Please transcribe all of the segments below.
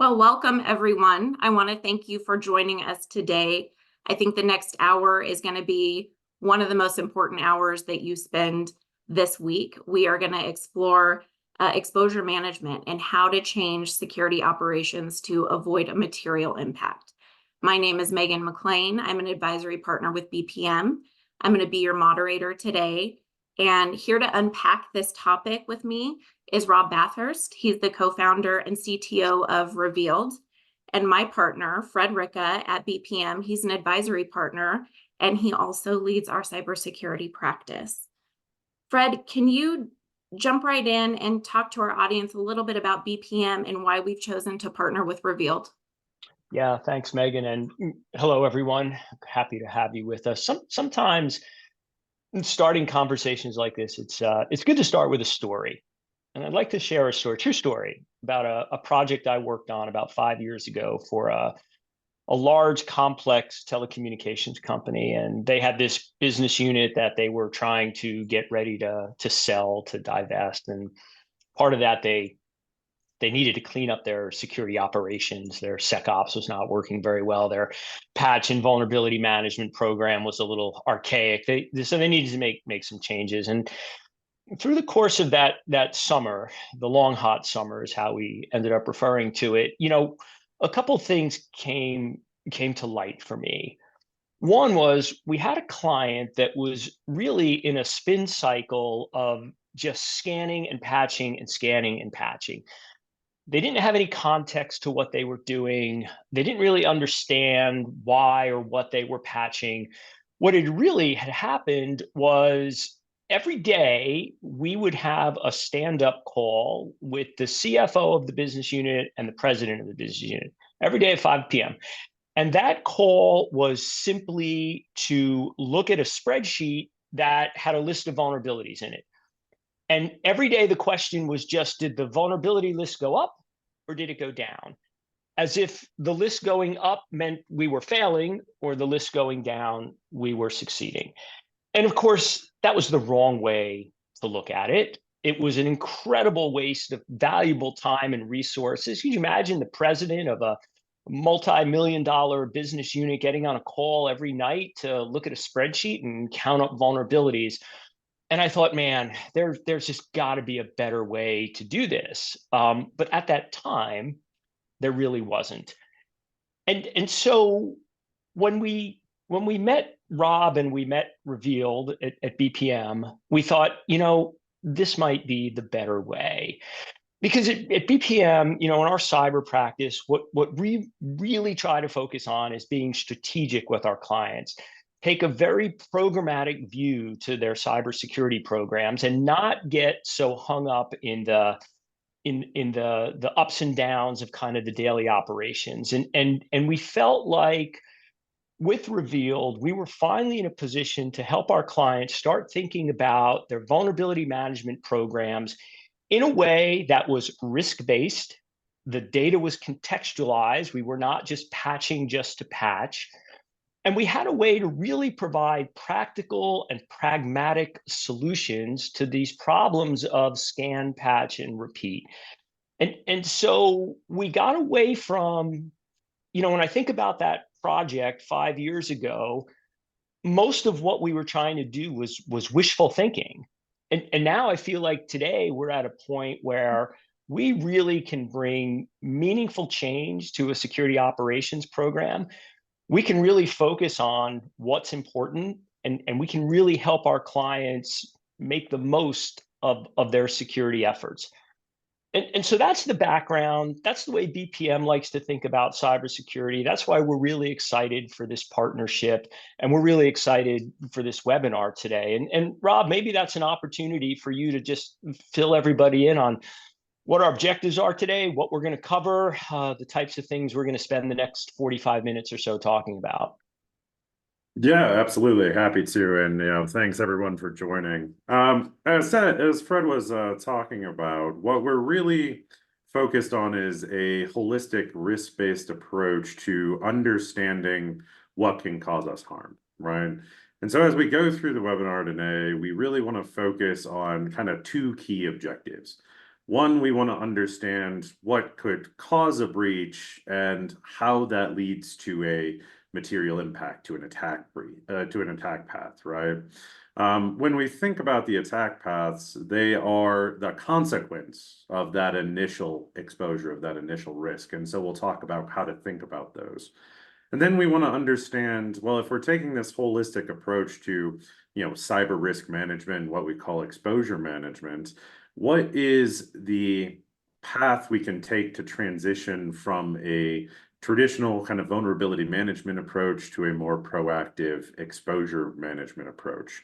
Well, welcome everyone. I want to thank you for joining us today. I think the next hour is going to be one of the most important hours that you spend this week. We are going to explore exposure management and how to change security operations to avoid a material impact. My name is Megan McLean. I'm an advisory partner with BPM. I'm going to be your moderator today. And here to unpack this topic with me is Rob Bathurst. He's the co-founder and CTO of Reveald. And my partner, Fred Ricca at BPM, he's an advisory partner, and he also leads our cybersecurity practice. Fred, can you jump right in and talk to our audience a little bit about BPM and why we've chosen to partner with Reveald? Yeah, thanks, Megan. And hello, everyone. Happy to have you with us. Sometimes in starting conversations like this, it's good to start with a story. And I'd like to share a story, true story, about a project I worked on about 5 years ago for a large, complex telecommunications company. And they had this business unit that they were trying to get ready to sell, to divest. And part of that, they needed to clean up their security operations. Their SecOps was not working very well. Their patch and vulnerability management program was a little archaic. So they needed to make some changes. And through the course of that summer, the long hot summer is how we ended up referring to it. A couple of things came to light for me. One was we had a client that was really in a spin cycle of just scanning and patching and scanning and patching. They didn't have any context to what they were doing. They didn't really understand why or what they were patching. What had really had happened was every day we would have a stand-up call with the CFO of the business unit and the president of the business unit every day at 5 p.m. And that call was simply to look at a spreadsheet that had a list of vulnerabilities in it. And every day the question was just, did the vulnerability list go up or did it go down? As if the list going up meant we were failing, or the list going down, we were succeeding. And of course, that was the wrong way to look at it. It was an incredible waste of valuable time and resources. Can you imagine the president of a multi-million-dollar business unit getting on a call every night to look at a spreadsheet and count up vulnerabilities? And I thought, man, there's just got to be a better way to do this. But at that time, there really wasn't. And so when we met Rob and we met Reveald at BPM, we thought, this might be the better way. Because at BPM, in our cyber practice, what we really try to focus on is being strategic with our clients. Take a very programmatic view to their cybersecurity programs and not get so hung up in the ups and downs of kind of the daily operations. And we felt like with Reveald, we were finally in a position to help our clients start thinking about their vulnerability management programs in a way that was risk-based. The data was contextualized. We were not just patching just to patch. And we had a way to really provide practical and pragmatic solutions to these problems of scan, patch, and repeat. And so we got away from, when I think about that project 5 years ago, most of what we were trying to do was wishful thinking. And now I feel like today we're at a point where we really can bring meaningful change to a security operations program. We can really focus on what's important, and we can really help our clients make the most of their security efforts. And so that's the background. That's the way BPM likes to think about cybersecurity. That's why we're really excited for this partnership, and we're really excited for this webinar today. And Rob, maybe that's an opportunity for you to just fill everybody in on what our objectives are today, what we're going to cover, the types of things we're going to spend the next 45 minutes or so talking about. Yeah, absolutely. Happy to. And, thanks everyone for joining. As Fred was talking about, what we're really focused on is a holistic risk-based approach to understanding what can cause us harm, right? And so as we go through the webinar today, we really want to focus on kind of two key objectives. One, we want to understand what could cause a breach and how that leads to a material impact to an attack path, right? When we think about the attack paths, they are the consequence of that initial exposure, of that initial risk. And so we'll talk about how to think about those. And then we want to understand, well, if we're taking this holistic approach to, cyber risk management, what we call exposure management, what is the path we can take to transition from a traditional kind of vulnerability management approach to a more proactive exposure management approach?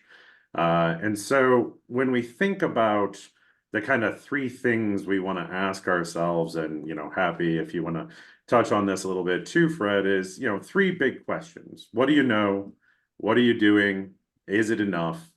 And so when we think about the kind of three things we want to ask ourselves, and happy if you want to touch on this a little bit too, Fred, is three big questions. What do you know? What are you doing? Is it enough?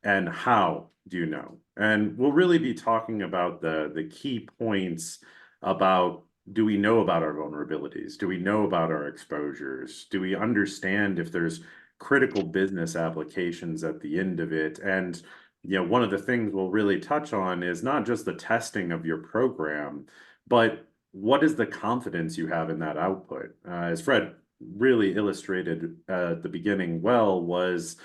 And how do you know? And we'll really be talking about the key points about, do we know about our vulnerabilities? Do we know about our exposures? Do we understand if there's critical business applications at the end of it? And one of the things we'll really touch on is not just the testing of your program, but what is the confidence you have in that output? As Fred really illustrated at the beginning well, was,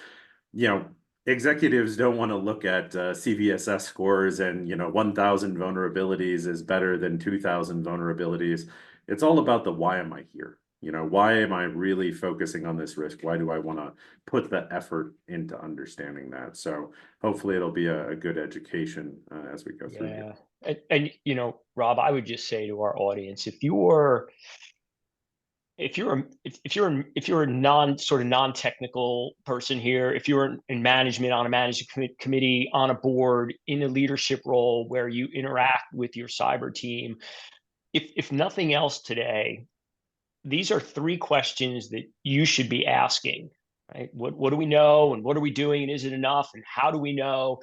executives don't want to look at CVSS scores and 1,000 vulnerabilities is better than 2,000 vulnerabilities. It's all about the why am I here? Why am I really focusing on this risk? Why do I want to put the effort into understanding that? So hopefully it'll be a good education as we go through here. And Rob, I would just say to our audience, if you're a non-technical person here, if you're in management, on a management committee, on a board, in a leadership role where you interact with your cyber team, if nothing else today, these are three questions that you should be asking, right? What do we know, and what are we doing, and is it enough, and how do we know?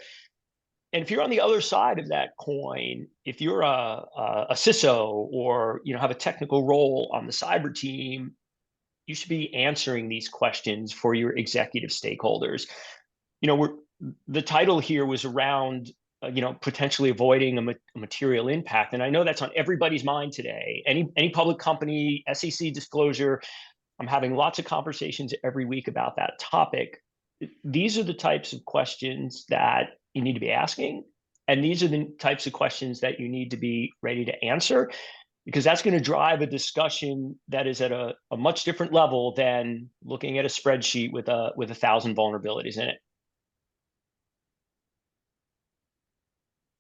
And if you're on the other side of that coin, if you're a CISO, or have a technical role on the cyber team, you should be answering these questions for your executive stakeholders. The title here was around potentially avoiding a material impact, and I know that's on everybody's mind today. Any public company, SEC disclosure, I'm having lots of conversations every week about that topic. These are the types of questions that you need to be asking, and these are the types of questions that you need to be ready to answer, because that's going to drive a discussion that is at a much different level than looking at a spreadsheet with 1,000 vulnerabilities in it.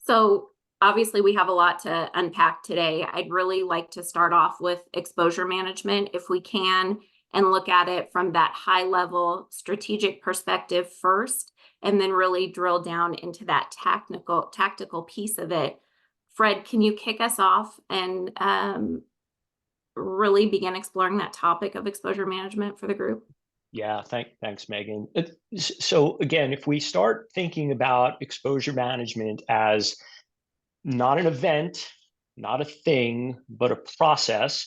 So obviously we have a lot to unpack today. I'd really like to start off with exposure management, if we can, and look at it from that high level strategic perspective first, and then really drill down into that tactical piece of it. Fred, can you kick us off and really begin exploring that topic of exposure management for the group? Yeah, thanks, Megan. So again, if we start thinking about exposure management as not an event, not a thing, but a process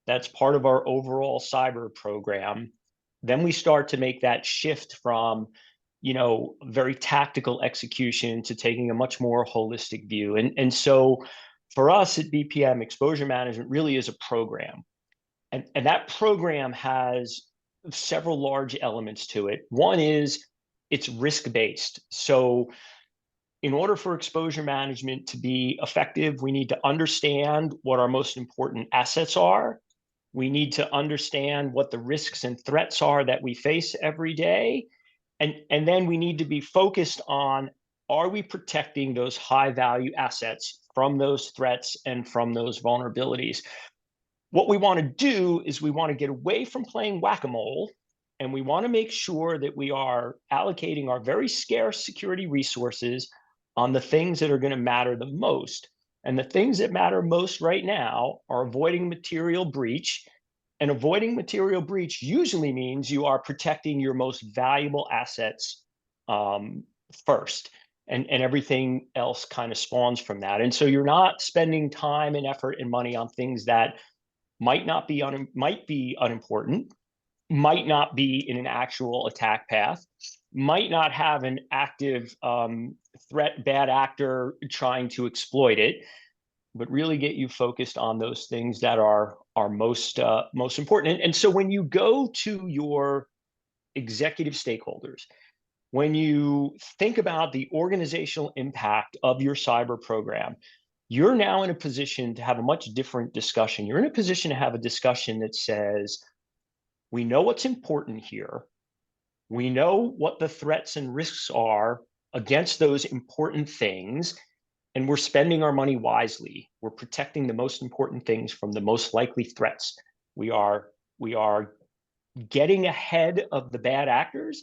that's part of our overall cyber program, then we start to make that shift from very tactical execution to taking a much more holistic view. And so for us at BPM, exposure management really is a program. And that program has several large elements to it. One is it's risk-based. So in order for exposure management to be effective, we need to understand what our most important assets are. We need to understand what the risks and threats are that we face every day. And then we need to be focused on, are we protecting those high value assets from those threats and from those vulnerabilities? What we want to do is we want to get away from playing whack-a-mole, and we want to make sure that we are allocating our very scarce security resources on the things that are going to matter the most. And the things that matter most right now are avoiding material breach. And avoiding material breach usually means you are protecting your most valuable assets first. And everything else kind of spawns from that. And so you're not spending time and effort and money on things that might be unimportant, might not be in an actual attack path, might not have an active threat, bad actor trying to exploit it, but really get you focused on those things that are most important. And so when you go to your executive stakeholders, when you think about the organizational impact of your cyber program, you're now in a position to have a much different discussion. You're in a position to have a discussion that says, we know what's important here. We know what the threats and risks are against those important things, and we're spending our money wisely. We're protecting the most important things from the most likely threats. We are getting ahead of the bad actors,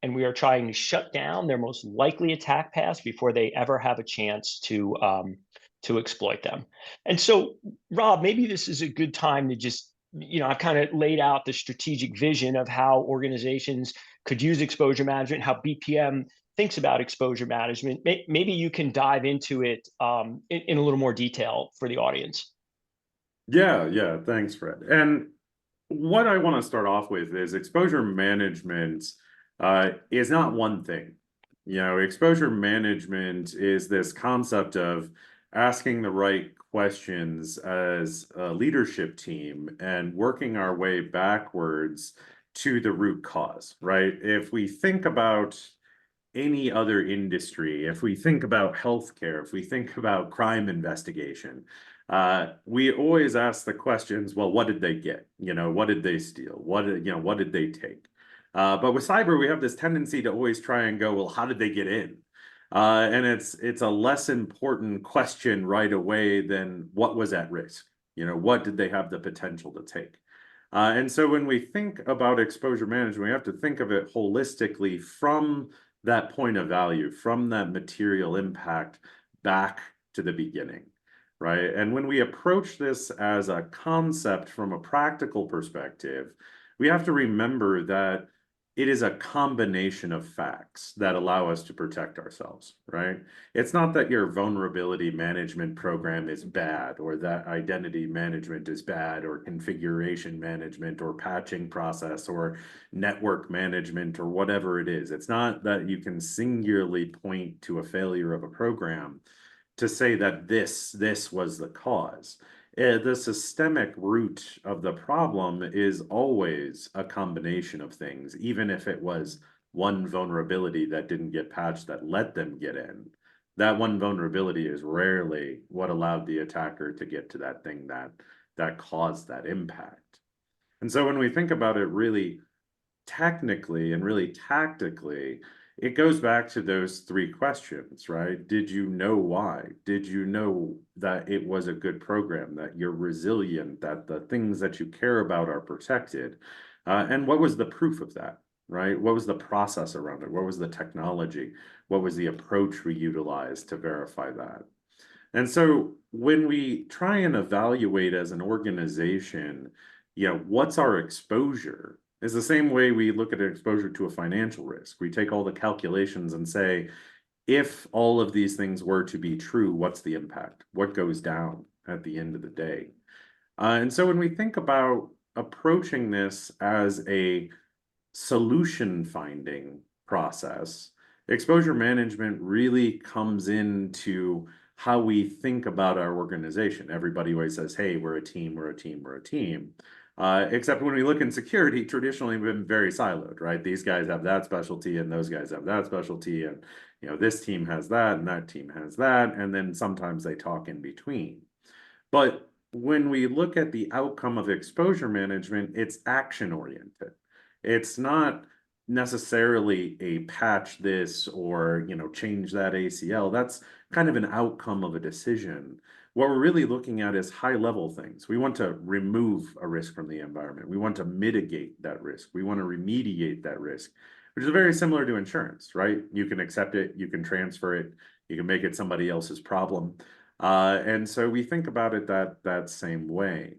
and we are trying to shut down their most likely attack paths before they ever have a chance to exploit them. And so, Rob, maybe this is a good time to just, I've kind of laid out the strategic vision of how organizations could use exposure management, how BPM thinks about exposure management. Maybe you can dive into it in a little more detail for the audience. Yeah, thanks, Fred. And what I want to start off with is exposure management is not one thing. Exposure management is this concept of asking the right questions as a leadership team and working our way backwards to the root cause, right? If we think about any other industry, if we think about healthcare, if we think about crime investigation, we always ask the questions, well, what did they get? What did they steal? What did they take? But with cyber, we have this tendency to always try and go, well, how did they get in? And it's a less important question right away than what was at risk. What did they have the potential to take? And so when we think about exposure management, we have to think of it holistically from that point of value, from that material impact back to the beginning, right? And when we approach this as a concept from a practical perspective, we have to remember that it is a combination of facts that allow us to protect ourselves, right? It's not that your vulnerability management program is bad, or that identity management is bad, or configuration management, or patching process, or network management, or whatever it is. It's not that you can singularly point to a failure of a program to say that this was the cause. The systemic root of the problem is always a combination of things, even if it was one vulnerability that didn't get patched that let them get in. That one vulnerability is rarely what allowed the attacker to get to that thing that caused that impact. And so when we think about it really technically and really tactically, it goes back to those three questions, right? Did you know why? Did you know that it was a good program, that you're resilient, that the things that you care about are protected? And what was the proof of that, right? What was the process around it? What was the technology? What was the approach we utilized to verify that? And so when we try and evaluate as an organization, what's our exposure? Is the same way we look at exposure to a financial risk. We take all the calculations and say, if all of these things were to be true, what's the impact? What goes down at the end of the day? And so when we think about approaching this as a solution finding process, exposure management really comes into how we think about our organization. Everybody always says, hey, we're a team, we're a team, we're a team. Except when we look in security, traditionally we've been very siloed, right? These guys have that specialty and those guys have that specialty, and this team has that and that team has that, and then sometimes they talk in between. But when we look at the outcome of exposure management, it's action oriented. It's not necessarily a patch this or change that ACL. That's kind of an outcome of a decision. What we're really looking at is high level things. We want to remove a risk from the environment. We want to mitigate that risk. We want to remediate that risk, which is very similar to insurance, right? You can accept it, you can transfer it, you can make it somebody else's problem. And so we think about it that same way.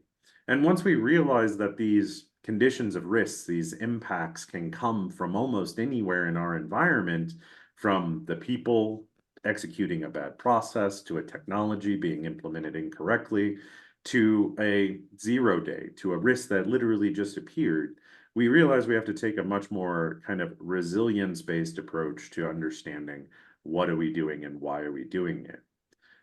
And once we realize that these conditions of risks, these impacts can come from almost anywhere in our environment, from the people executing a bad process, to a technology being implemented incorrectly, to a 0 day, to a risk that literally just appeared, we realize we have to take a much more kind of resilience-based approach to understanding what are we doing and why are we doing it.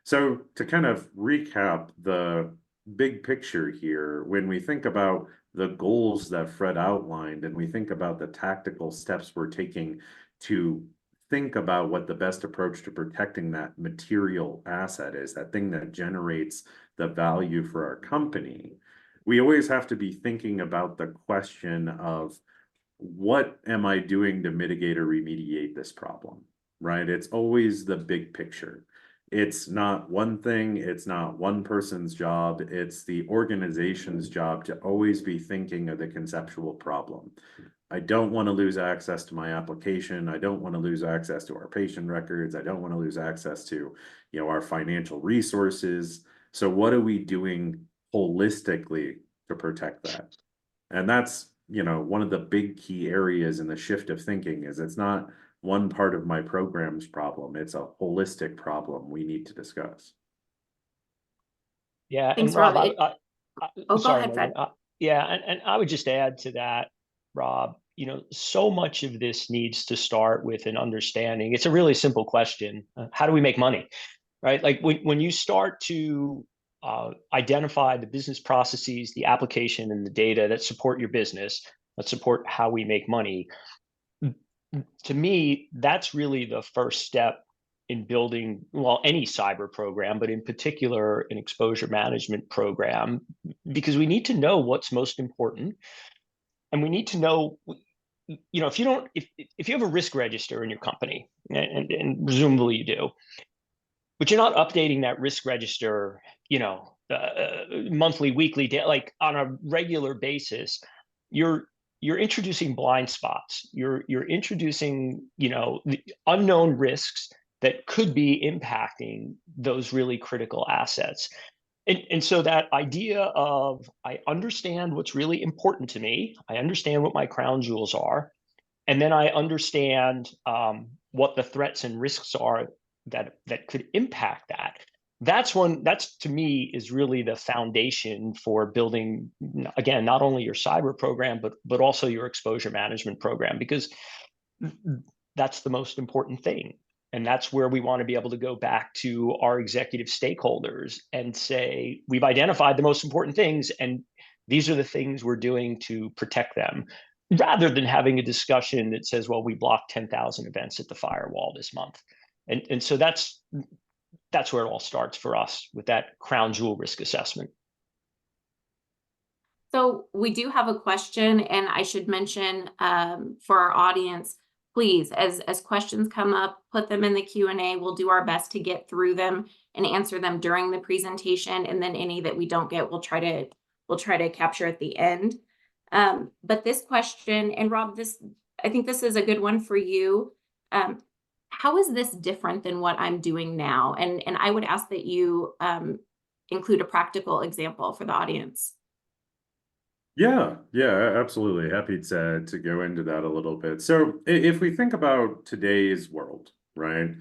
So to kind of recap the big picture here, when we think about the goals that Fred outlined and we think about the tactical steps we're taking to think about what the best approach to protecting that material asset is, that thing that generates the value for our company, we always have to be thinking about the question of what am I doing to mitigate or remediate this problem, right? It's always the big picture. It's not one thing, it's not one person's job, it's the organization's job to always be thinking of the conceptual problem. I don't want to lose access to my application. I don't want to lose access to our patient records. I don't want to lose access to, our financial resources. So what are we doing holistically to protect that? And that's, one of the big key areas in the shift of thinking is it's not one part of my program's problem. It's a holistic problem we need to discuss. Yeah, Thanks, and Rob, Rob. Go sorry, ahead, Fred. Megan. Yeah, and I would just add to that, Rob, so much of this needs to start with an understanding. It's a really simple question. How do we make money? Right? Like when you start to identify the business processes, the application, and the data that support your business, that support how we make money, to me, that's really the first step in building, well, any cyber program, but in particular, an exposure management program, because we need to know what's most important. And we need to know, if you have a risk register in your company, and presumably you do, but you're not updating that risk register, monthly, weekly, like on a regular basis, you're introducing blind spots. You're introducing, the unknown risks that could be impacting those really critical assets. And so that idea of I understand what's really important to me, I understand what my crown jewels are, and then I understand what the threats and risks are that could impact that. That's to me is really the foundation for building, again, not only your cyber program, but also your exposure management program, because that's the most important thing. And that's where we want to be able to go back to our executive stakeholders and say, we've identified the most important things, and these are the things we're doing to protect them, rather than having a discussion that says, well, we blocked 10,000 events at the firewall this month. And so that's where it all starts for us, with that crown jewel risk assessment. So we do have a question, and I should mention for our audience, please, as questions come up, put them in the Q&A. We'll do our best to get through them and answer them during the presentation, and then any that we don't get, we'll try to capture at the end. But this question, and Rob, I think this is a good one for you. How is this different than what I'm doing now? And I would ask that you include a practical example for the audience. Yeah, absolutely. Happy to go into that a little bit. So if we think about today's world, right,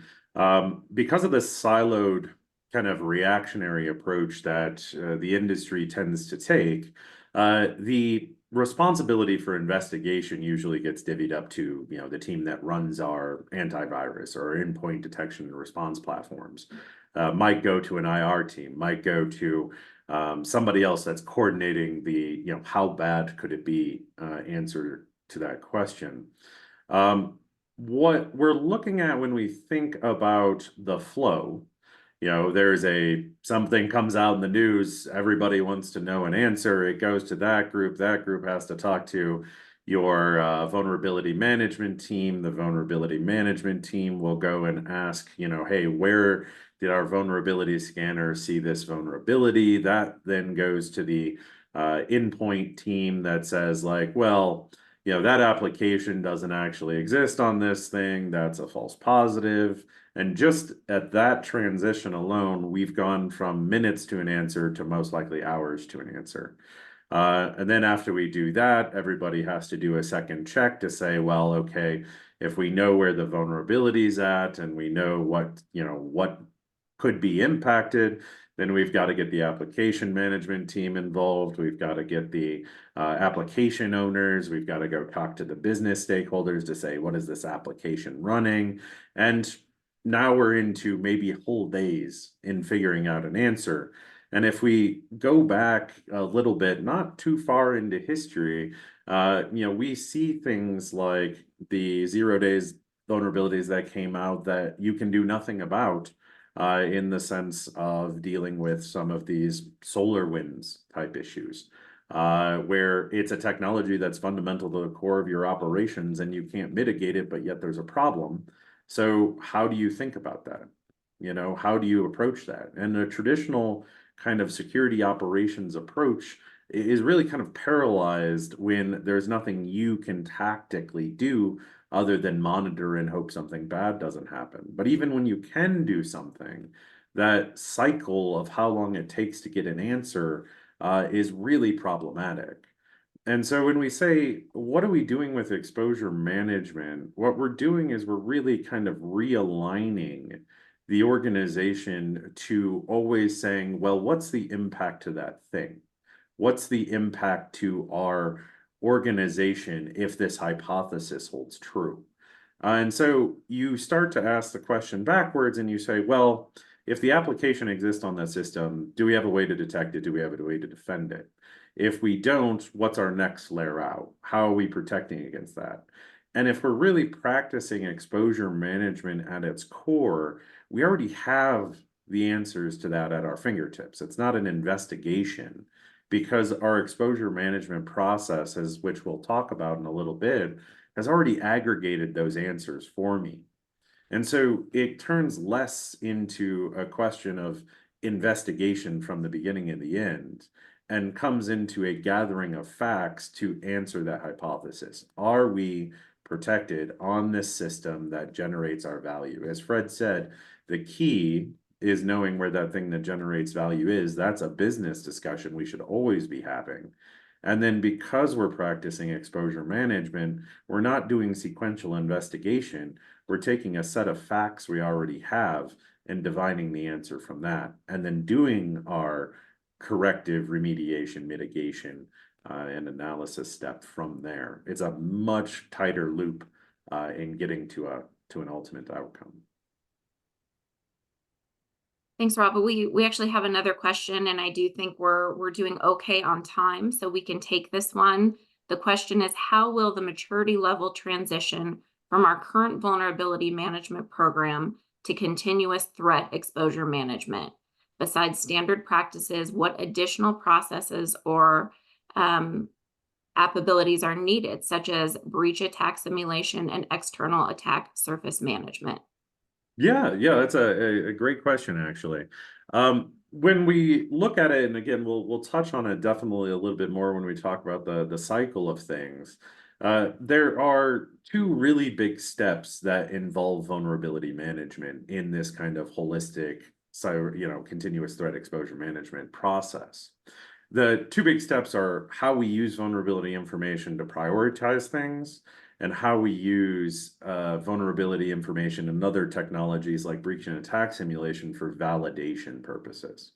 because of the siloed kind of reactionary approach that the industry tends to take, the responsibility for investigation usually gets divvied up to, the team that runs our antivirus or endpoint detection and response platforms. Might go to an IR team, might go to somebody else that's coordinating the, how bad could it be answer to that question. What we're looking at when we think about the flow, there's something comes out in the news, everybody wants to know an answer, it goes to that group has to talk to your vulnerability management team. The vulnerability management team will go and ask, hey, where did our vulnerability scanner see this vulnerability? That then goes to the endpoint team that says, like, well, that application doesn't actually exist on this thing. That's a false positive. And just at that transition alone, we've gone from minutes to an answer to most likely hours to an answer. And then after we do that, everybody has to do a second check to say, well, okay, if we know where the vulnerability is at and we know what could be impacted, Then we've got to get the application management team involved. We've got to get the application owners. We've got to go talk to the business stakeholders to say, what is this application running? And now we're into maybe whole days in figuring out an answer. And if we go back a little bit, not too far into history, we see things like the 0 days vulnerabilities that came out that you can do nothing about, in the sense of dealing with some of these solar winds type issues, where it's a technology that's fundamental to the core of your operations and you can't mitigate it, but yet there's a problem. So how do you think about that? How do you approach that? And the traditional kind of security operations approach is really kind of paralyzed when there's nothing you can tactically do other than monitor and hope something bad doesn't happen. But even when you can do something, that cycle of how long it takes to get an answer is really problematic. And so when we say, what are we doing with exposure management? What we're doing is we're really kind of realigning the organization to always saying, well, what's the impact to that thing? What's the impact to our organization if this hypothesis holds true? And so you start to ask the question backwards and you say, well, if the application exists on that system, do we have a way to detect it? Do we have a way to defend it? If we don't, what's our next layer out? How are we protecting against that? And if we're really practicing exposure management at its core, we already have the answers to that at our fingertips. It's not an investigation, because our exposure management processes, which we'll talk about in a little bit, has already aggregated those answers for me. And so it turns less into a question of investigation from the beginning and the end, and comes into a gathering of facts to answer that hypothesis. Are we protected on this system that generates our value? As Fred said, the key is knowing where that thing that generates value is. That's a business discussion we should always be having. And then because we're practicing exposure management, we're not doing sequential investigation. We're taking a set of facts we already have and divining the answer from that, and then doing our corrective remediation, mitigation, and analysis step from there. It's a much tighter loop in getting to an ultimate outcome. Thanks, Rob. But we actually have another question, and I do think we're doing okay on time, so we can take this one. The question is, how will the maturity level transition from our current vulnerability management program to continuous threat exposure management? Besides standard practices, what additional processes or abilities are needed, such as breach attack simulation and external attack surface management? Yeah, that's a great question, actually. When we look at it, and again, we'll touch on it definitely a little bit more when we talk about the cycle of things. There are two really big steps that involve vulnerability management in this kind of holistic, continuous threat exposure management process. The two big steps are how we use vulnerability information to prioritize things, and how we use vulnerability information and other technologies like breach and attack simulation for validation purposes.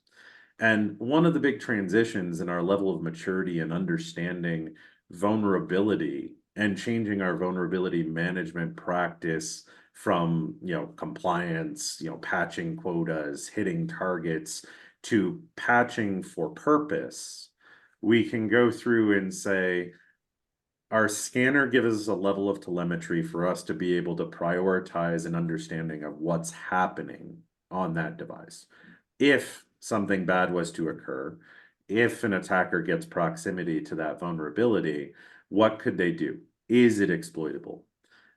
And one of the big transitions in our level of maturity and understanding vulnerability and changing our vulnerability management practice from compliance, patching quotas, hitting targets, to patching for purpose, we can go through and say, our scanner gives us a level of telemetry for us to be able to prioritize an understanding of what's happening on that device. If something bad was to occur, if an attacker gets proximity to that vulnerability, what could they do? Is it exploitable?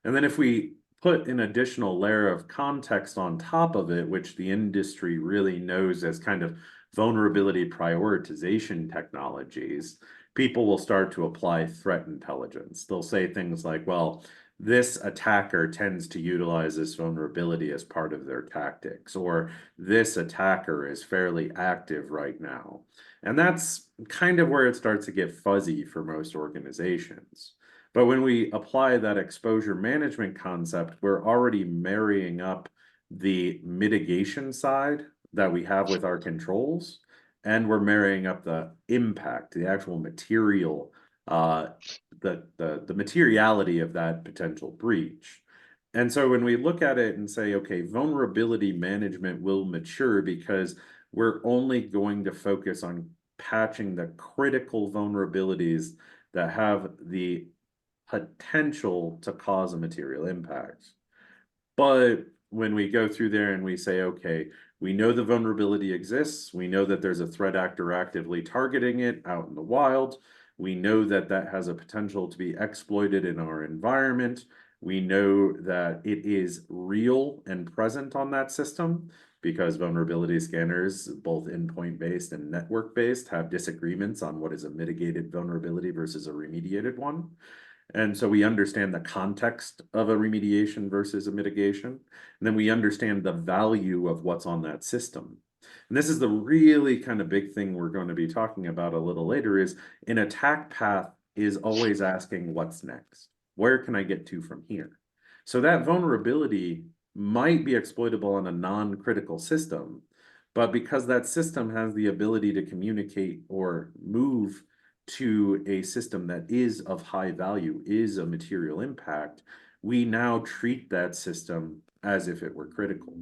And then if we put an additional layer of context on top of it, which the industry really knows as kind of vulnerability prioritization technologies, people will start to apply threat intelligence. They'll say things like, well, this attacker tends to utilize this vulnerability as part of their tactics, or this attacker is fairly active right now. And that's kind of where it starts to get fuzzy for most organizations. But when we apply that exposure management concept, we're already marrying up the mitigation side that we have with our controls, and we're marrying up the impact, the actual material, the materiality of that potential breach. And so when we look at it and say, okay, vulnerability management will mature because we're only going to focus on patching the critical vulnerabilities that have the potential to cause a material impact. But when we go through there and we say, okay, we know the vulnerability exists, we know that there's a threat actor actively targeting it out in the wild, we know that that has a potential to be exploited in our environment, we know that it is real and present on that system, because vulnerability scanners, both endpoint-based and network-based, have disagreements on what is a mitigated vulnerability versus a remediated one. And so we understand the context of a remediation versus a mitigation. And then we understand the value of what's on that system. And this is the really kind of big thing we're going to be talking about a little later, is an attack path is always asking what's next. Where can I get to from here? So that vulnerability might be exploitable on a non-critical system, but because that system has the ability to communicate or move to a system that is of high value, is a material impact, we now treat that system as if it were critical.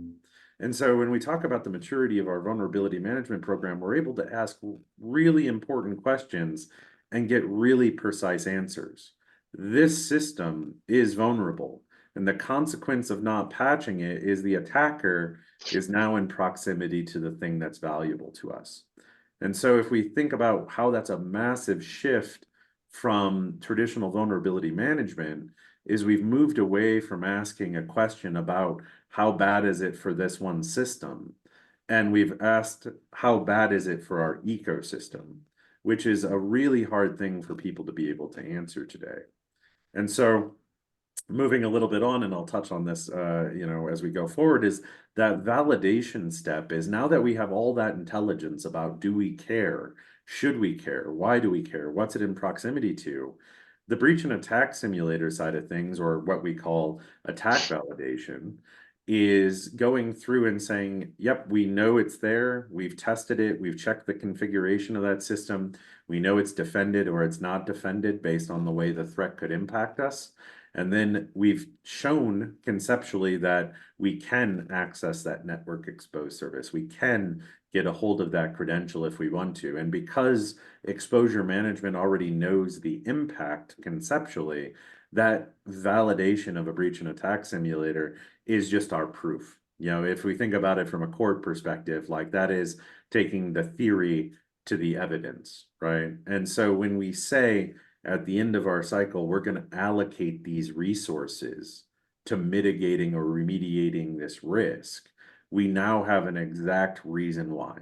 And so when we talk about the maturity of our vulnerability management program, we're able to ask really important questions and get really precise answers. This system is vulnerable, and the consequence of not patching it is the attacker is now in proximity to the thing that's valuable to us. And so if we think about how that's a massive shift from traditional vulnerability management, is we've moved away from asking a question about how bad is it for this one system, and we've asked how bad is it for our ecosystem, which is a really hard thing for people to be able to answer today. And so moving a little bit on, and I'll touch on this, as we go forward, is that validation step is, now that we have all that intelligence about, do we care? Should we care? Why do we care? What's it in proximity to? The breach and attack simulator side of things, or what we call attack validation, is going through and saying, yep, we know it's there. We've tested it. We've checked the configuration of that system. We know it's defended or it's not defended based on the way the threat could impact us. And then we've shown conceptually that we can access that network exposed service. We can get a hold of that credential if we want to. And because exposure management already knows the impact conceptually, that validation of a breach and attack simulator is just our proof. If we think about it from a court perspective, like, that is taking the theory to the evidence, right? And so when we say, at the end of our cycle, we're going to allocate these resources to mitigating or remediating this risk, we now have an exact reason why.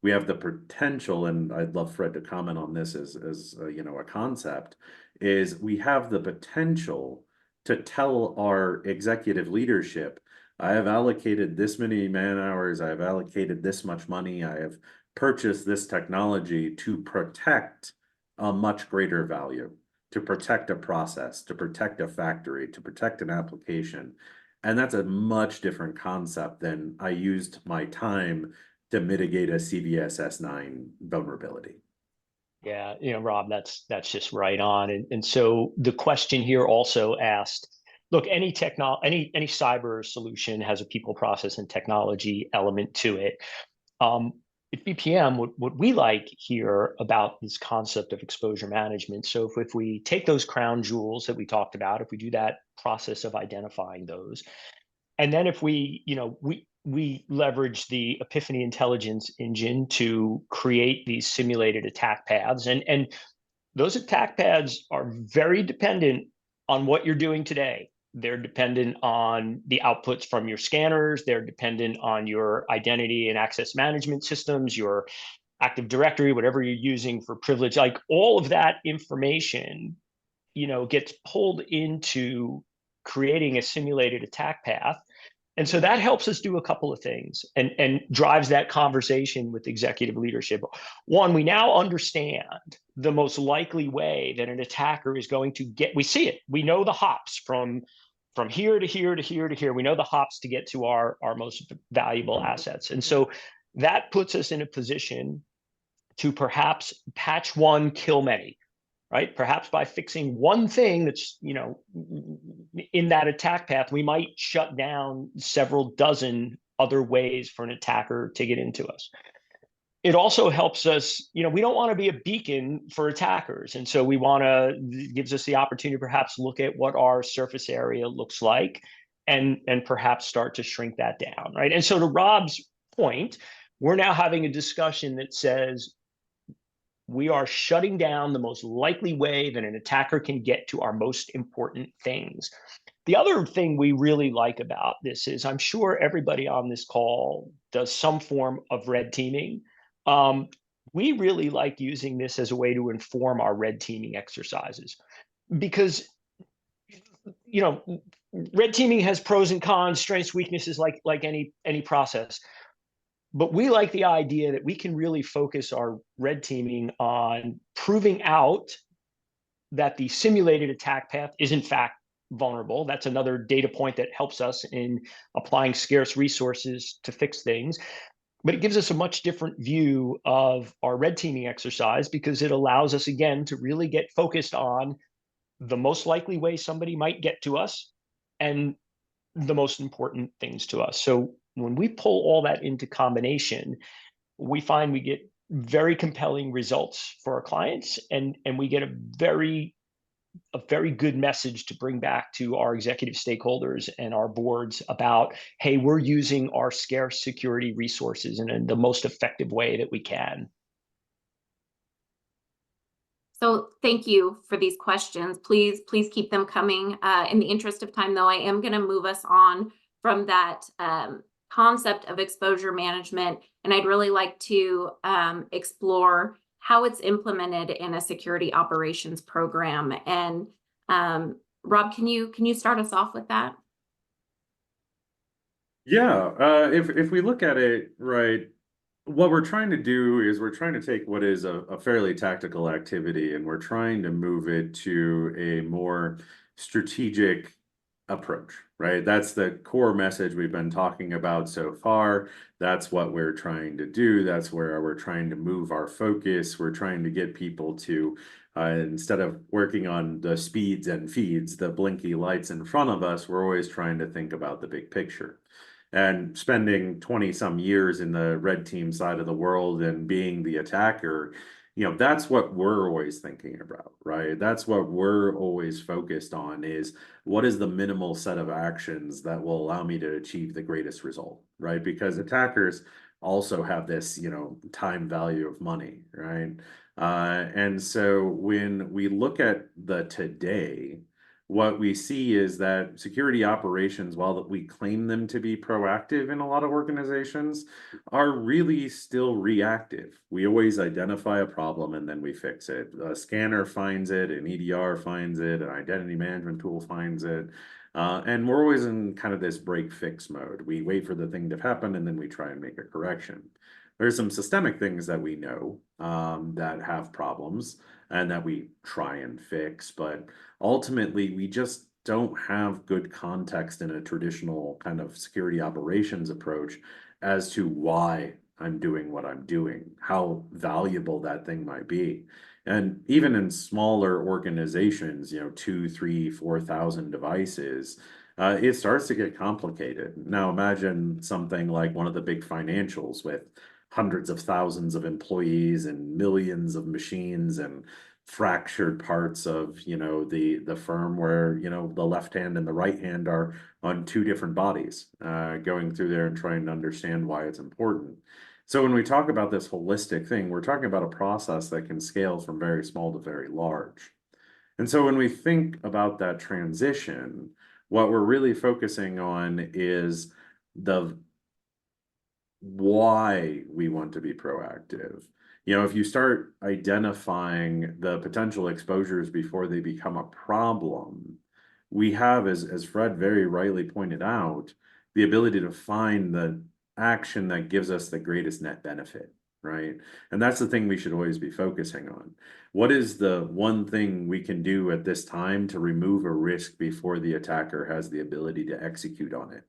We have the potential, and I'd love Fred to comment on this as a concept, is we have the potential to tell our executive leadership, I have allocated this many man hours, I have allocated this much money, I have purchased this technology to protect a much greater value, to protect a process, to protect a factory, to protect an application. And that's a much different concept than, I used my time to mitigate a CVS S9 vulnerability. Yeah, Rob, that's just right on. And so the question here also asked, look, any cyber solution has a people, process, and technology element to it. At BPM, what we like here about this concept of exposure management, so if we take those crown jewels that we talked about, if we do that process of identifying those, and then if we leverage the Epiphany intelligence engine to create these simulated attack paths, and those attack paths are very dependent on what you're doing today. They're dependent on the outputs from your scanners. They're dependent on your identity and access management systems, your Active Directory, whatever you're using for privilege. Like, all of that information, gets pulled into creating a simulated attack path. And so that helps us do a couple of things, and drives that conversation with executive leadership. One, we now understand the most likely way that an attacker is going to get, we see it, we know the hops from here to here to here to here. We know the hops to get to our most valuable assets. And so that puts us in a position to perhaps patch one, kill many, right? Perhaps by fixing one thing that's, in that attack path, we might shut down several dozen other ways for an attacker to get into us. It also helps us, we don't want to be a beacon for attackers. And so gives us the opportunity to perhaps look at what our surface area looks like and perhaps start to shrink that down, right? And so to Rob's point, we're now having a discussion that says, we are shutting down the most likely way that an attacker can get to our most important things. The other thing we really like about this is, I'm sure everybody on this call does some form of red teaming. We really like using this as a way to inform our red teaming exercises, because red teaming has pros and cons, strengths, weaknesses, like any process. But we like the idea that we can really focus our red teaming on proving out that the simulated attack path is in fact vulnerable. That's another data point that helps us in applying scarce resources to fix things. But it gives us a much different view of our red teaming exercise, because it allows us, again, to really get focused on the most likely way somebody might get to us and the most important things to us. So when we pull all that into combination, we find we get very compelling results for our clients, and we get a very good message to bring back to our executive stakeholders and our boards about, hey, we're using our scarce security resources in the most effective way that we can. So thank you for these questions. Please keep them coming. In the interest of time, though, I am going to move us on from that concept of exposure management, and I'd really like to explore how it's implemented in a security operations program. And Rob, can you start us off with that? Yeah, if we look at it, right, what we're trying to do is we're trying to take what is a fairly tactical activity, and we're trying to move it to a more strategic approach, right? That's the core message we've been talking about so far. That's what we're trying to do. That's where we're trying to move our focus. We're trying to get people to, instead of working on the speeds and feeds, the blinky lights in front of us, we're always trying to think about the big picture. And spending 20 some years in the red team side of the world and being the attacker, that's what we're always thinking about, right? That's what we're always focused on, is what is the minimal set of actions that will allow me to achieve the greatest result, right? Because attackers also have this, time value of money, right? And so when we look at the today, what we see is that security operations, while we claim them to be proactive in a lot of organizations, are really still reactive. We always identify a problem and then we fix it. A scanner finds it, an EDR finds it, an identity management tool finds it. And we're always in kind of this break fix mode. We wait for the thing to happen and then we try and make a correction. There's some systemic things that we know that have problems and that we try and fix, but ultimately we just don't have good context in a traditional kind of security operations approach as to why I'm doing what I'm doing, how valuable that thing might be. And even in smaller organizations, 2, 3, 4,000 devices, it starts to get complicated. Now imagine something like one of the big financials with hundreds of thousands of employees and millions of machines and fractured parts of the firm, where the left hand and the right hand are on two different bodies, going through there and trying to understand why it's important. So when we talk about this holistic thing, we're talking about a process that can scale from very small to very large. And so when we think about that transition, what we're really focusing on is the why we want to be proactive. If you start identifying the potential exposures before they become a problem, we have, as Fred very rightly pointed out, the ability to find the action that gives us the greatest net benefit, right? And that's the thing we should always be focusing on. What is the one thing we can do at this time to remove a risk before the attacker has the ability to execute on it?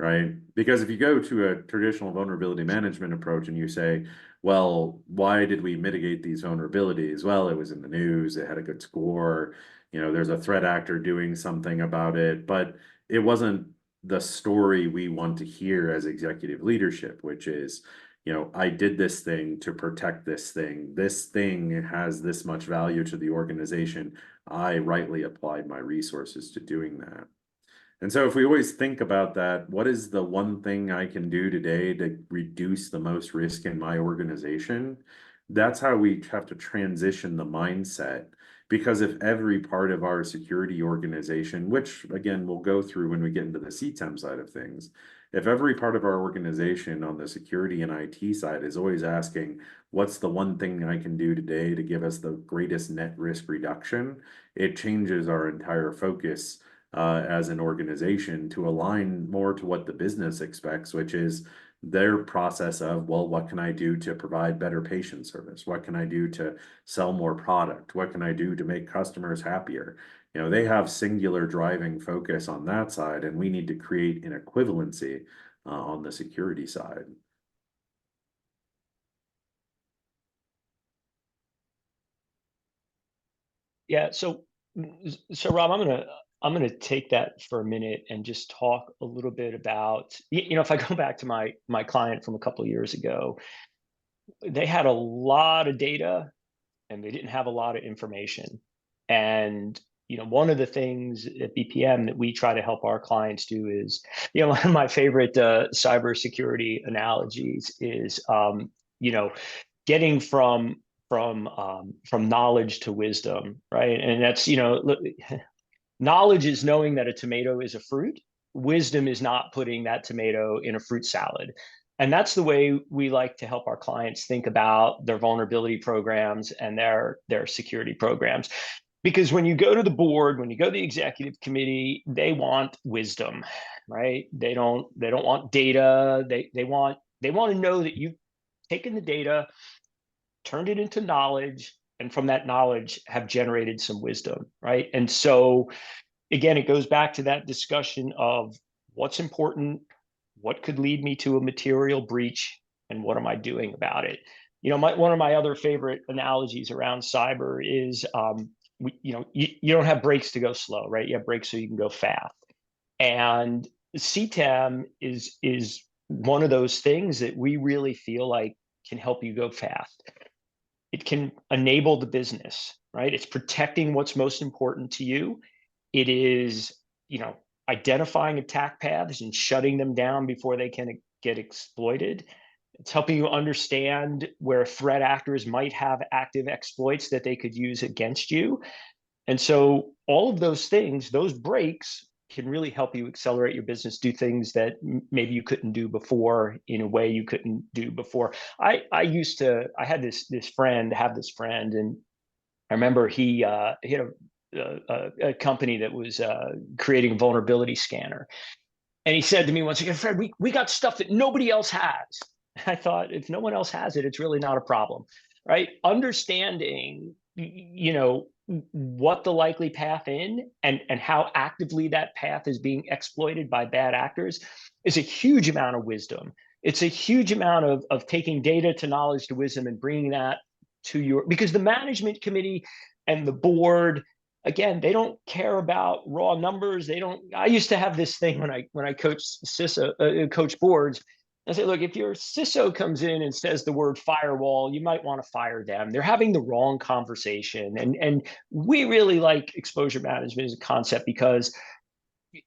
right? Because if you go to a traditional vulnerability management approach and you say, well, why did we mitigate these vulnerabilities? Well, it was in the news, it had a good score, there's a threat actor doing something about it, but it wasn't the story we want to hear as executive leadership, which is, I did this thing to protect this thing. This thing has this much value to the organization. I rightly applied my resources to doing that. And so if we always think about that, what is the one thing I can do today to reduce the most risk in my organization? That's how we have to transition the mindset. Because if every part of our security organization, which again, we'll go through when we get into the CTEM side of things, if every part of our organization on the security and IT side is always asking, what's the one thing I can do today to give us the greatest net risk reduction? It changes our entire focus as an organization to align more to what the business expects, which is their process of, well, what can I do to provide better patient service? What can I do to sell more product? What can I do to make customers happier? They have singular driving focus on that side, and we need to create an equivalency on the security side. Yeah, so Rob, I'm gonna take that for a minute and just talk a little bit about, if I go back to my client from a couple of years ago, they had a lot of data and they didn't have a lot of information. And one of the things at BPM that we try to help our clients do is, one of my favorite cybersecurity analogies is, getting from knowledge to wisdom, right? And that's, knowledge is knowing that a tomato is a fruit. Wisdom is not putting that tomato in a fruit salad. And that's the way we like to help our clients think about their vulnerability programs and their security programs. Because when you go to the board, when you go to the executive committee, they want wisdom, right? They don't want data. They want to know that you've taken the data, turned it into knowledge, and from that knowledge have generated some wisdom, right? And so again, it goes back to that discussion of what's important, what could lead me to a material breach, and what am I doing about it? One of my other favorite analogies around cyber is, you don't have brakes to go slow, right? You have brakes so you can go fast. And CTEM is one of those things that we really feel like can help you go fast. It can enable the business, right? It's protecting what's most important to you. It is, identifying attack paths and shutting them down before they can get exploited. It's helping you understand where threat actors might have active exploits that they could use against you. And so all of those things, those breaks, can really help you accelerate your business, do things that maybe you couldn't do before in a way you couldn't do before. I had this friend, and I remember he had a company that was creating a vulnerability scanner. And he said to me once again, Fred, we got stuff that nobody else has. I thought, if no one else has it, it's really not a problem, right? Understanding, what the likely path in and how actively that path is being exploited by bad actors is a huge amount of wisdom. It's a huge amount of taking data to knowledge to wisdom and bringing that to because the management committee and the board, again, they don't care about raw numbers. I used to have this thing when I coached coach boards. I say, look, if your CISO comes in and says the word firewall, you might want to fire them. They're having the wrong conversation. And we really like exposure management as a concept because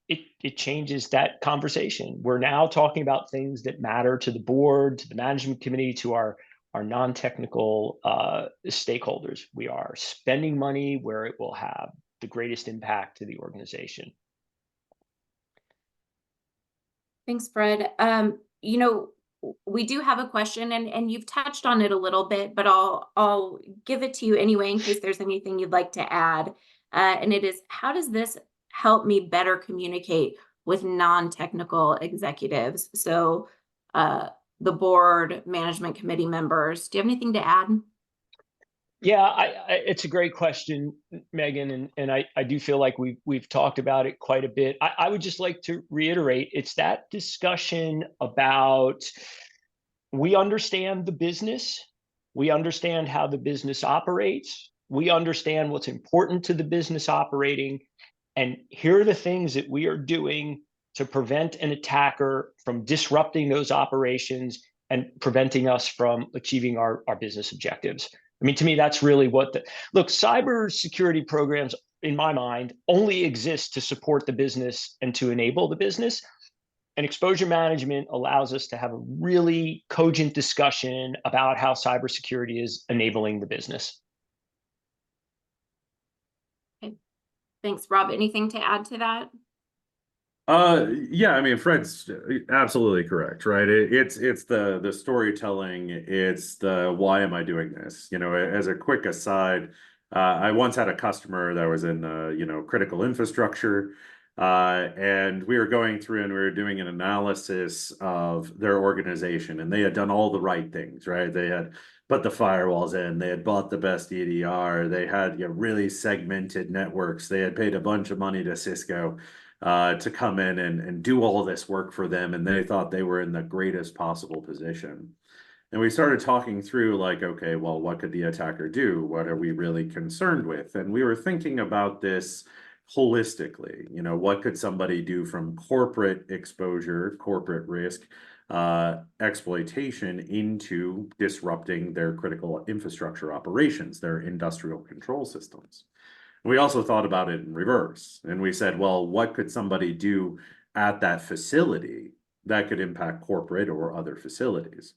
it changes that conversation. We're now talking about things that matter to the board, to the management committee, to our non-technical stakeholders. We are spending money where it will have the greatest impact to the organization. Thanks, Fred. We do have a question, and you've touched on it a little bit, but I'll give it to you anyway in case there's anything you'd like to add. And it is, how does this help me better communicate with non-technical executives? So the board, management committee members, do you have anything to add? Yeah, it's a great question, Megan, and I do feel like we've talked about it quite a bit. I would just like to reiterate, it's that discussion about we understand the business, we understand how the business operates, we understand what's important to the business operating, and here are the things that we are doing to prevent an attacker from disrupting those operations and preventing us from achieving our business objectives. I mean, to me, that's really what look, cybersecurity programs, in my mind, only exist to support the business and to enable the business. And exposure management allows us to have a really cogent discussion about how cybersecurity is enabling the business. Okay. Thanks, Rob. Anything to add to that? Yeah, I mean, Fred's absolutely correct, right? It's the storytelling, it's the why am I doing this? You know, as a quick aside, I once had a customer that was in critical infrastructure, and we were going through and we were doing an analysis of their organization, and they had done all the right things, right? They had put the firewalls in, they had bought the best EDR, they had really segmented networks, they had paid a bunch of money to Cisco to come in and do all this work for them, and they thought they were in the greatest possible position. And we started talking through like, okay, well, what could the attacker do? What are we really concerned with? And we were thinking about this holistically. You know, what could somebody do from corporate exposure, corporate risk, exploitation into disrupting their critical infrastructure operations, their industrial control systems. We also thought about it in reverse. And we said, well, what could somebody do at that facility that could impact corporate or other facilities?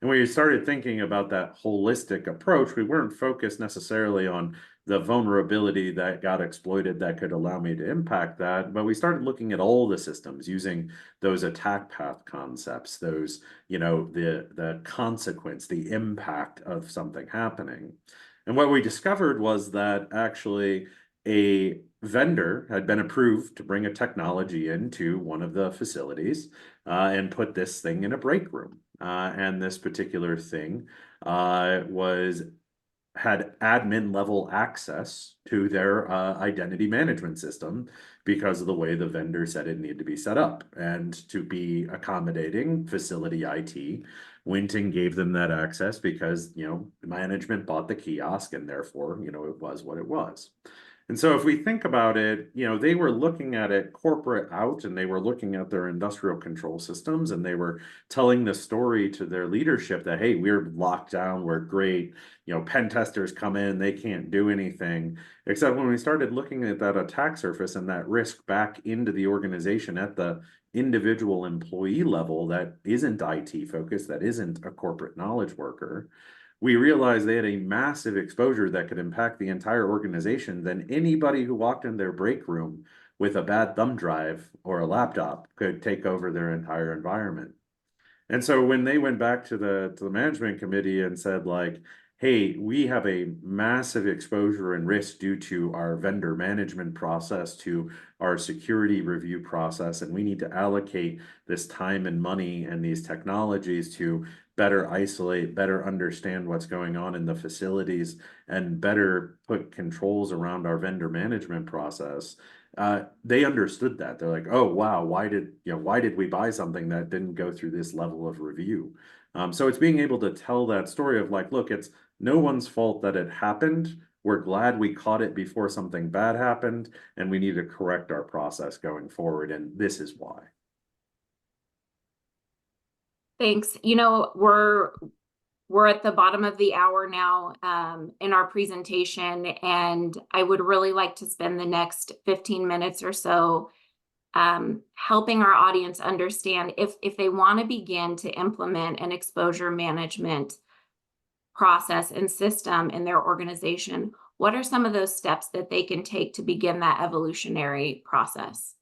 And we started thinking about that holistic approach. We weren't focused necessarily on the vulnerability that got exploited that could allow me to impact that, but we started looking at all the systems using those attack path concepts, those, the consequence, the impact of something happening. And what we discovered was that actually a vendor had been approved to bring a technology into one of the facilities and put this thing in a break room. And this particular thing had admin level access to their identity management system because of the way the vendor said it needed to be set up. And to be accommodating, facility IT went and gave them that access because, management bought the kiosk and therefore, it was what it was. And so if we think about it, they were looking at it corporate out and they were looking at their industrial control systems and they were telling the story to their leadership that, hey, we're locked down, we're great, pen testers come in, they can't do anything. Except when we started looking at that attack surface and that risk back into the organization at the individual employee level that isn't IT focused, that isn't a corporate knowledge worker, we realized they had a massive exposure that could impact the entire organization. Then anybody who walked in their break room with a bad thumb drive or a laptop could take over their entire environment. And so when they went back to the management committee and said like, hey, we have a massive exposure and risk due to our vendor management process, to our security review process, and we need to allocate this time and money and these technologies to better isolate, better understand what's going on in the facilities, and better put controls around our vendor management process. They understood that. They're like, oh, wow, why did we buy something that didn't go through this level of review? So it's being able to tell that story of like, look, it's no one's fault that it happened. We're glad we caught it before something bad happened, and we need to correct our process going forward. And this is why. Thanks. We're at the bottom of the hour now in our presentation, and I would really like to spend the next 15 minutes or so helping our audience understand if they want to begin to implement an exposure management process and system in their organization, what are some of those steps that they can take to begin that evolutionary process?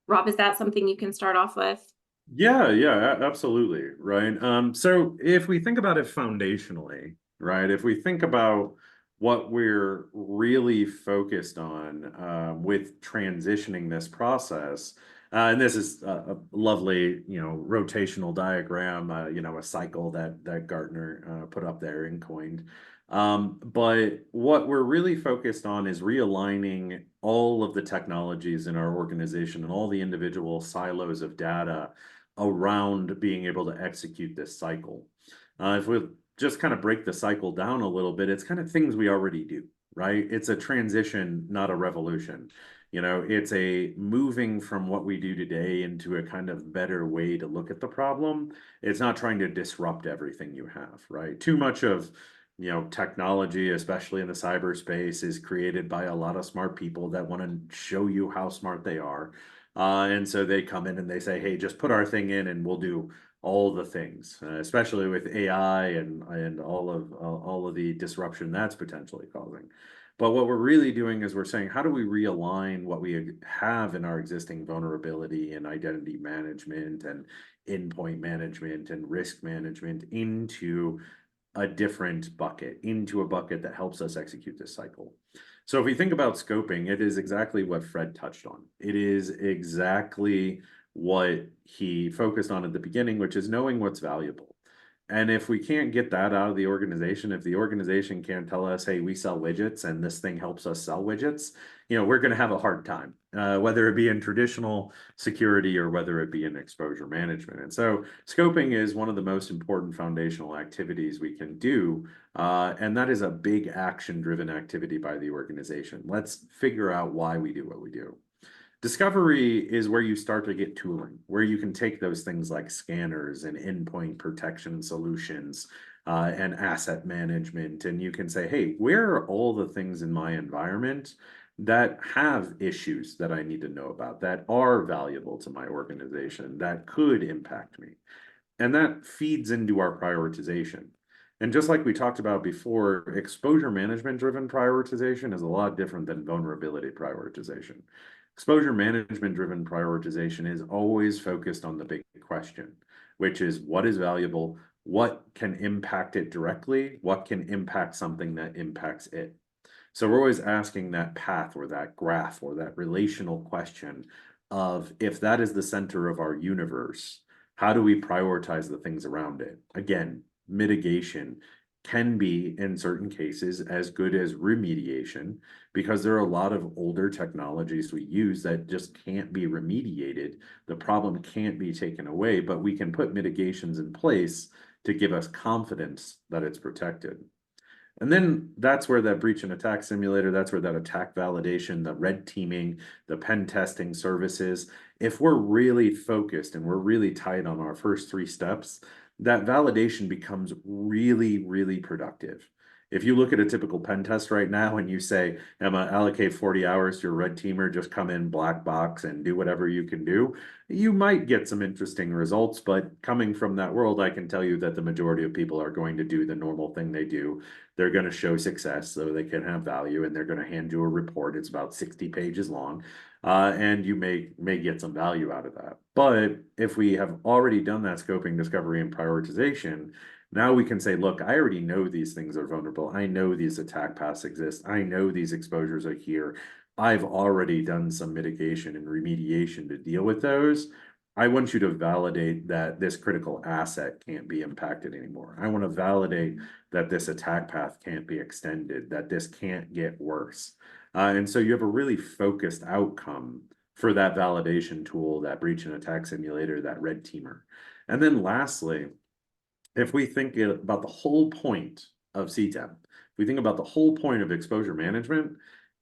Rob, is that something you can start off with? Yeah, absolutely. Right. So if we think about it foundationally, right, if we think about what we're really focused on with transitioning this process, And this is a lovely, rotational diagram, a cycle that Gartner put up there and coined. But what we're really focused on is realigning all of the technologies in our organization and all the individual silos of data around being able to execute this cycle. If we just kind of break the cycle down a little bit, it's kind of things we already do, right? It's a transition, not a revolution. It's a moving from what we do today into a kind of better way to look at the problem. It's not trying to disrupt everything you have, right? Too much of, technology, especially in the cyberspace, is created by a lot of smart people that want to show you how smart they are. And so they come in and they say, hey, just put our thing in and we'll do all the things, especially with AI and all of the disruption that's potentially causing. But what we're really doing is we're saying, how do we realign what we have in our existing vulnerability and identity management and endpoint management and risk management into a different bucket, into a bucket that helps us execute this cycle. So if we think about scoping, it is exactly what Fred touched on. It is exactly what he focused on at the beginning, which is knowing what's valuable. And if we can't get that out of the organization, if the organization can't tell us, hey, we sell widgets and this thing helps us sell widgets, we're going to have a hard time, whether it be in traditional security or whether it be in exposure management. And so scoping is one of the most important foundational activities we can do. And that is a big action-driven activity by the organization. Let's figure out why we do what we do. Discovery is where you start to get tooling, where you can take those things like scanners and endpoint protection solutions and asset management, and you can say, hey, where are all the things in my environment that have issues that I need to know about, that are valuable to my organization, that could impact me? And that feeds into our prioritization. And just like we talked about before, exposure management driven prioritization is a lot different than vulnerability prioritization. Exposure management driven prioritization is always focused on the big question, which is what is valuable, what can impact it directly, what can impact something that impacts it. So we're always asking that path or that graph or that relational question of, if that is the center of our universe, how do we prioritize the things around it? Again, mitigation can be, in certain cases, as good as remediation, because there are a lot of older technologies we use that just can't be remediated. The problem can't be taken away, but we can put mitigations in place to give us confidence that it's protected. And then that's where that breach and attack simulator, that's where that attack validation, the red teaming, the pen testing services, if we're really focused and we're really tight on our first three steps, that validation becomes really, really productive. If you look at a typical pen test right now and you say, Emma, allocate 40 hours to your red teamer, just come in black box and do whatever you can do, you might get some interesting results. But coming from that world, I can tell you that the majority of people are going to do the normal thing they do. They're going to show success so they can have value, and they're going to hand you a report. It's about 60 pages long. And you may get some value out of that. But if we have already done that scoping, discovery, and prioritization, now we can say, look, I already know these things are vulnerable. I know these attack paths exist. I know these exposures are here. I've already done some mitigation and remediation to deal with those. I want you to validate that this critical asset can't be impacted anymore. I want to validate that this attack path can't be extended, that this can't get worse. And so you have a really focused outcome for that validation tool, that breach and attack simulator, that red teamer. And then lastly, if we think about the whole point of CTEM, if we think about the whole point of exposure management,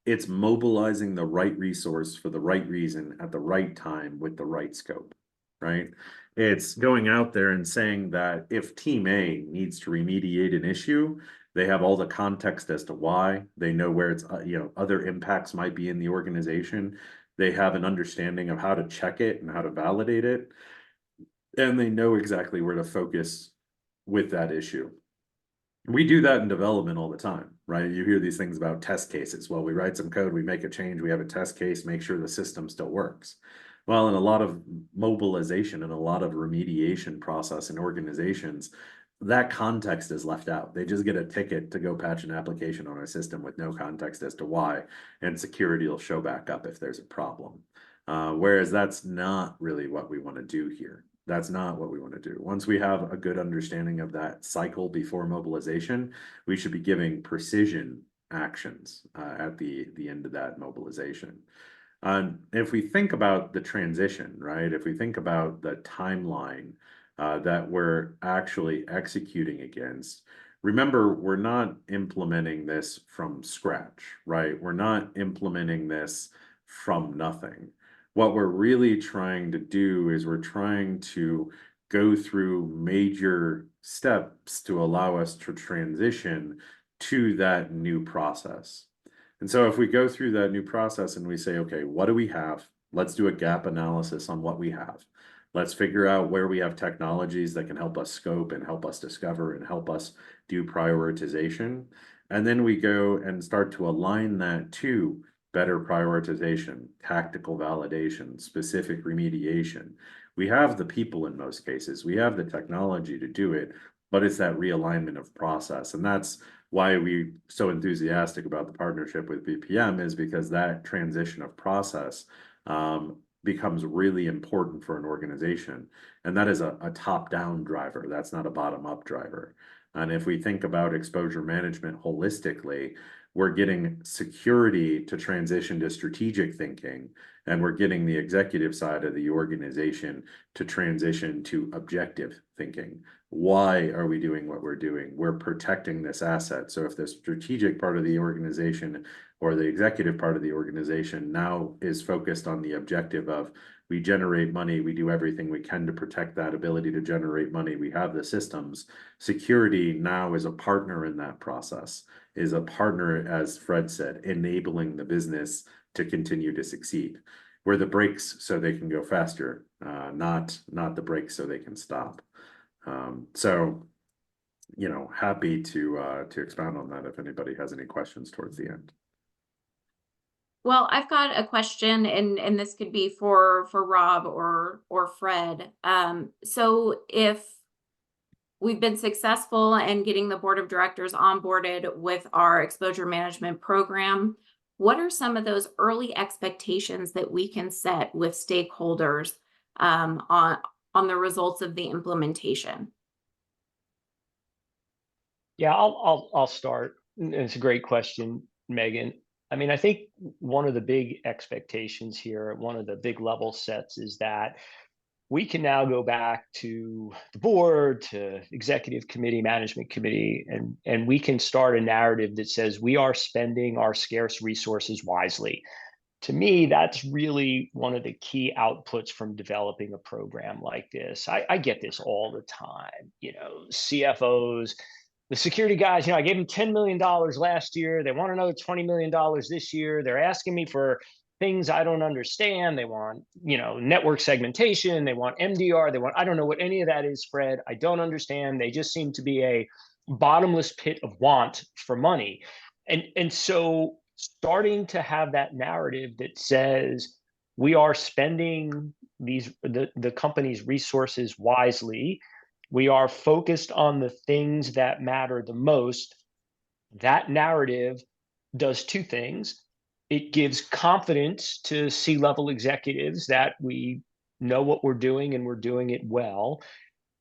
it's mobilizing the right resource for the right reason at the right time with the right scope, right? It's going out there and saying that if team A needs to remediate an issue, they have all the context as to why. They know where it's, other impacts might be in the organization. They have an understanding of how to check it and how to validate it. And they know exactly where to focus with that issue. We do that in development all the time, right? You hear these things about test cases. Well, we write some code, we make a change, we have a test case, make sure the system still works. Well, in a lot of mobilization and a lot of remediation process in organizations, that context is left out. They just get a ticket to go patch an application on a system with no context as to why, and security will show back up if there's a problem. Whereas that's not really what we want to do here. That's not what we want to do. Once we have a good understanding of that cycle before mobilization, we should be giving precision actions at the end of that mobilization. If we think about the transition, right? If we think about the timeline that we're actually executing against, remember, we're not implementing this from scratch, right? We're not implementing this from nothing. What we're really trying to do is we're trying to go through major steps to allow us to transition to that new process. And so if we go through that new process and we say, okay, what do we have? Let's do a gap analysis on what we have. Let's figure out where we have technologies that can help us scope and help us discover and help us do prioritization. And then we go and start to align that to better prioritization, tactical validation, specific remediation. We have the people in most cases, we have the technology to do it, but it's that realignment of process. And that's why we're so enthusiastic about the partnership with BPM, is because that transition of process becomes really important for an organization. And that is a top-down driver. That's not a bottom-up driver. And if we think about exposure management holistically, we're getting security to transition to strategic thinking, and we're getting the executive side of the organization to transition to objective thinking. Why are we doing what we're doing? We're protecting this asset. So if the strategic part of the organization or the executive part of the organization now is focused on the objective of, we generate money, we do everything we can to protect that ability to generate money, we have the systems. Security now is a partner in that process, is a partner, as Fred said, enabling the business to continue to succeed. We're the brakes so they can go faster, not the brakes so they can stop. So, happy to expound on that if anybody has any questions towards the end. Well, I've got a question, and this could be for Rob or Fred. So if we've been successful in getting the board of directors onboarded with our exposure management program, what are some of those early expectations that we can set with stakeholders on the results of the implementation? Yeah, I'll start. And it's a great question, Megan. I mean, I think one of the big expectations here, one of the big level sets, is that we can now go back to the board, to executive committee, management committee, and we can start a narrative that says we are spending our scarce resources wisely. To me, that's really one of the key outputs from developing a program like this. I get this all the time, CFOs, the security guys, I gave them $10 million last year. They want another $20 million this year. They're asking me for things I don't understand. They want, network segmentation. They want MDR. I don't know what any of that is, Fred. I don't understand. They just seem to be a bottomless pit of want for money. And so starting to have that narrative that says we are spending the company's resources wisely, we are focused on the things that matter the most. That narrative does two things. It gives confidence to C-level executives that we know what we're doing and we're doing it well.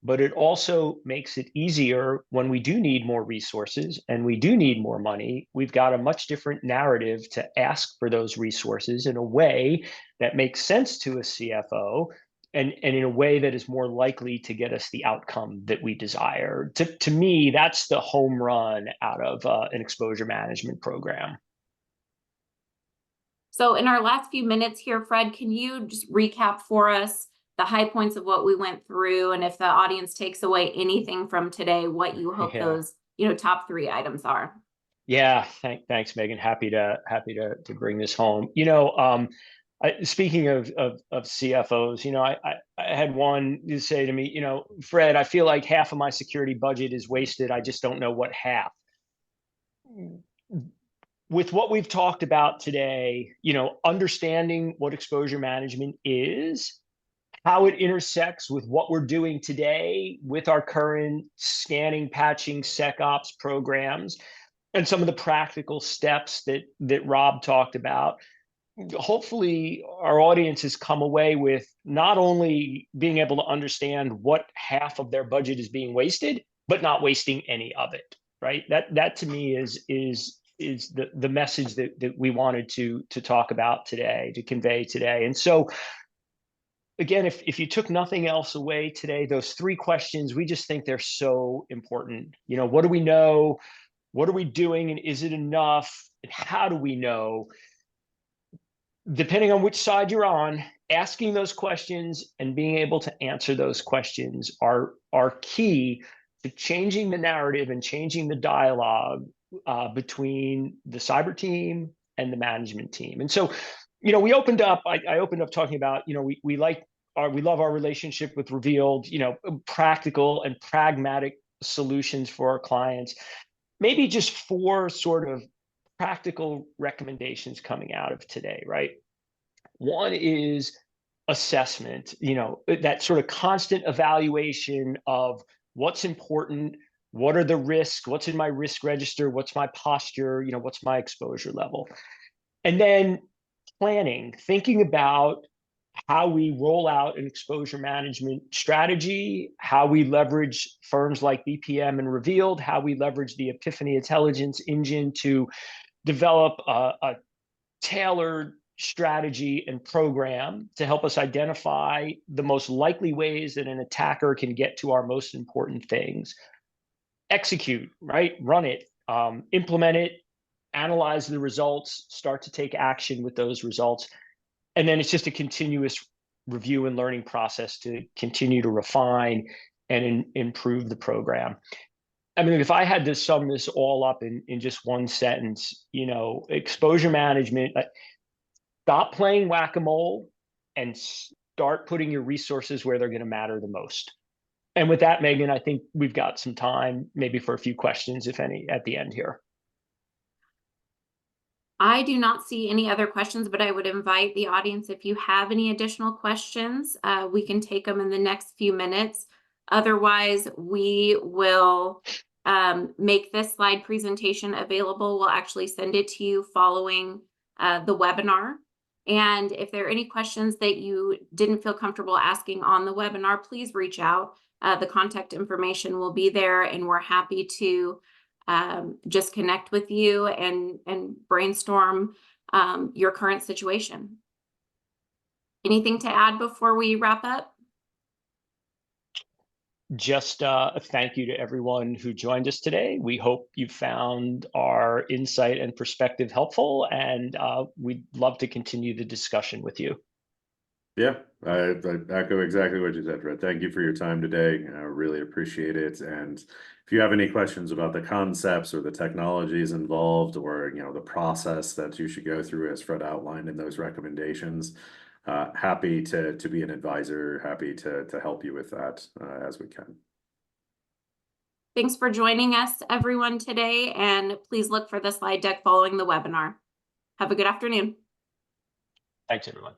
But it also makes it easier when we do need more resources and we do need more money. We've got a much different narrative to ask for those resources in a way that makes sense to a CFO, and in a way that is more likely to get us the outcome that we desire. To me, that's the home run out of an exposure management program. So in our last few minutes here, Fred, can you just recap for us the high points of what we went through, and if the audience takes away anything from today, what you hope those top 3 items are? Yeah, thanks, Megan. Happy to bring this home. Speaking of CFOs, I had one say to me, Fred, I feel like half of my security budget is wasted. I just don't know what half. With what we've talked about today, understanding what exposure management is, how it intersects with what we're doing today with our current scanning, patching, SecOps programs, and some of the practical steps that Rob talked about, hopefully our audience has come away with not only being able to understand what half of their budget is being wasted, but not wasting any of it, right? That to me is the message that we wanted to talk about today, to convey today. And so again, if you took nothing else away today, those three questions, we just think they're so important. You know, what do we know? What are we doing? And is it enough? And how do we know? Depending on which side you're on, asking those questions and being able to answer those questions are key to changing the narrative and changing the dialogue between the cyber team and the management team. And so, you know, we opened up. I opened up talking about, you know, we love our relationship with Reveald. You know, practical and pragmatic solutions for our clients. Maybe just 4 sort of practical recommendations coming out of today, right? One is assessment, you know, that sort of constant evaluation of what's important, what are the risks, what's in my risk register, what's my posture, you know, what's my exposure level. And then planning, thinking about how we roll out an exposure management strategy, how we leverage firms like BPM and Reveald, how we leverage the Epiphany intelligence engine to develop a tailored strategy and program to help us identify the most likely ways that an attacker can get to our most important things. Execute, right? Run it, implement it, analyze the results, start to take action with those results. And then it's just a continuous review and learning process to continue to refine and improve the program. I mean, if I had to sum this all up in just one sentence, you know, exposure management, stop playing whack-a-mole and start putting your resources where they're going to matter the most. And with that, Megan, I think we've got some time maybe for a few questions, if any, at the end here. I do not see any other questions, but I would invite the audience, if you have any additional questions, we can take them in the next few minutes. Otherwise, we will make this slide presentation available. We'll actually send it to you following the webinar. And if there are any questions that you didn't feel comfortable asking on the webinar, please reach out. The contact information will be there, and we're happy to just connect with you and brainstorm your current situation. Anything to add before we wrap up? Just a thank you to everyone who joined us today. We hope you found our insight and perspective helpful, and we'd love to continue the discussion with you. Yeah, I echo exactly what you said, Fred. Thank you for your time today. I really appreciate it. And if you have any questions about the concepts or the technologies involved, or you know, the process that you should go through as Fred outlined in those recommendations, happy to be an advisor, happy to help you with that as we can. Thanks for joining us, everyone, today, and please look for the slide deck following the webinar. Have a good afternoon. Thanks, everyone.